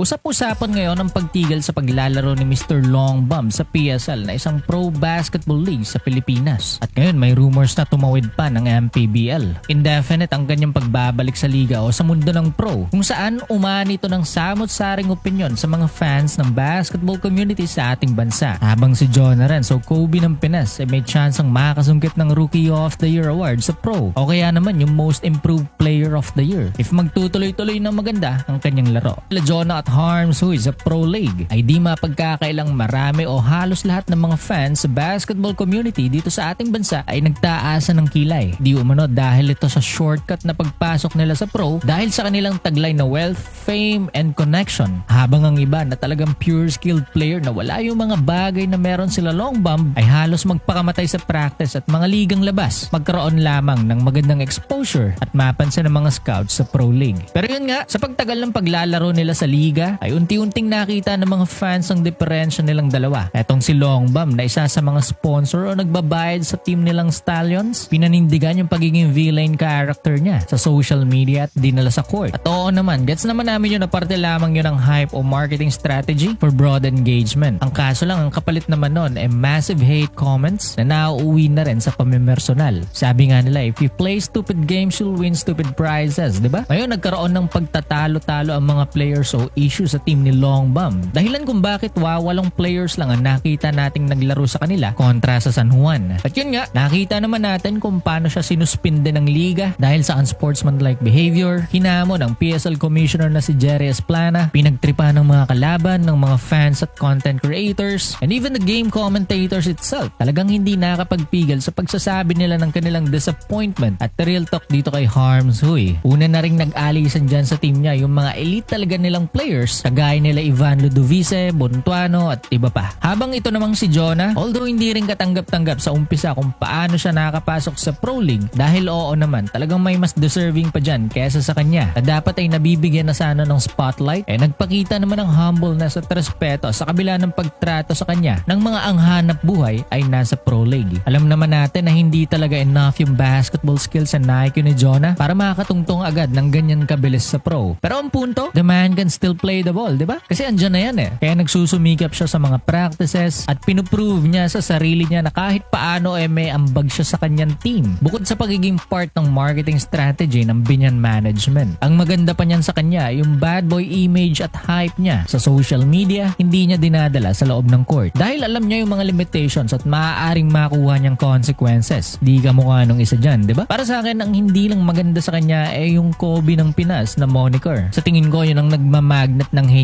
Usap-usapan ngayon ang pagtigil sa paglalaro ni Mr. Longbum sa PSL na isang pro basketball league sa Pilipinas. At ngayon may rumors na tumawid pa ng MPBL. Indefinite ang kanyang pagbabalik sa liga o sa mundo ng pro, kung saan umani ito ng samot-saring opinyon sa mga fans ng basketball community sa ating bansa. Habang si John Renzo Kobe ng Pinas ay may chance ang makasungkit ng Rookie of the Year award sa pro o kaya naman yung Most Improved Player of the Year if magtutuloy-tuloy ng maganda ang kanyang laro. Jonah at Harms who is a pro league ay di mapagkakailang marami o halos lahat ng mga fans sa basketball community dito sa ating bansa ay nagtaasan ng kilay. Di umano dahil ito sa shortcut na pagpasok nila sa pro dahil sa kanilang taglay na wealth, fame, and connection. Habang ang iba na talagang pure skilled player na wala yung mga bagay na meron sila Longbum ay halos magpakamatay sa practice at mga ligang labas. Magkaroon lamang ng magandang exposure at mapansin ng mga scouts sa pro league. Pero yun nga, sa pagtagal ng paglalaro nila sa liga ay unti-unting nakita ng mga fans ang diferensya nilang dalawa. Etong si Longbum na isa sa mga sponsor o nagbabayad sa team nilang Stallions, pinanindigan yung pagiging villain character niya sa social media at dinala sa court. At oo naman, gets naman namin yun na parte lamang yun ng hype o marketing strategy for broad engagement. Ang kaso lang, ang kapalit naman nun ay massive hate comments na nauuwi na rin sa pamimersonal. Sabi nga nila, if you play stupid games, you'll win stupid prizes, diba? Ngayon, nagkaroon ng pagtatalo-talo ang mga players o issue sa team ni Longbum. Dahilan kung bakit walong players lang ang nakita nating naglaro sa kanila kontra sa San Juan. At yun nga, nakita naman natin kung paano siya sinuspinde ng liga dahil sa unsportsmanlike behavior, hinamon ng PSL Commissioner na si Jerry Esplana, pinagtripa ng mga kalaban ng mga fans at content creators, and even the game commentators itself. Talagang hindi nakapagpigil sa pagsasabi nila ng kanilang disappointment. At real talk dito kay Harms Huy. Una na ring nag-alisan dyan sa team niya yung mga elite talaga nilang players kagaya nila Ivan Ludovice, Bontuano at iba pa. Habang ito namang si Jonah, although hindi rin katanggap-tanggap sa umpisa kung paano siya nakapasok sa Pro League dahil oo naman talagang may mas deserving pa dyan kesa sa kanya na dapat ay nabibigyan na sana ng spotlight, nagpakita naman ng humbleness at respeto sa kabila ng pagtrato sa kanya ng mga anghanap buhay ay nasa Pro League. Alam naman natin na hindi talaga enough yung basketball skills na IQ ni Jonah para makatungtong agad ng ganyan kabilis sa pro. Pero ang punto, the man can still play the ball, di ba? Kasi andyan na yan eh. Kaya nagsusumikap siya sa mga practices at pinuprove niya sa sarili niya na kahit paano may ambag siya sa kanyang team. Bukod sa pagiging part ng marketing strategy ng Binyan Management. Ang maganda pa niyan sa kanya, yung bad boy image at hype niya sa social media, hindi niya dinadala sa loob ng court. Dahil alam niya yung mga limitations at maaaring makuha niyang consequences. Di ka mukha nung isa dyan, di ba? Para sa akin, ang hindi lang maganda sa kanya ay yung Kobe ng Pinas na moniker. Sa tingin ko, yun ang nagmamagnet ng hate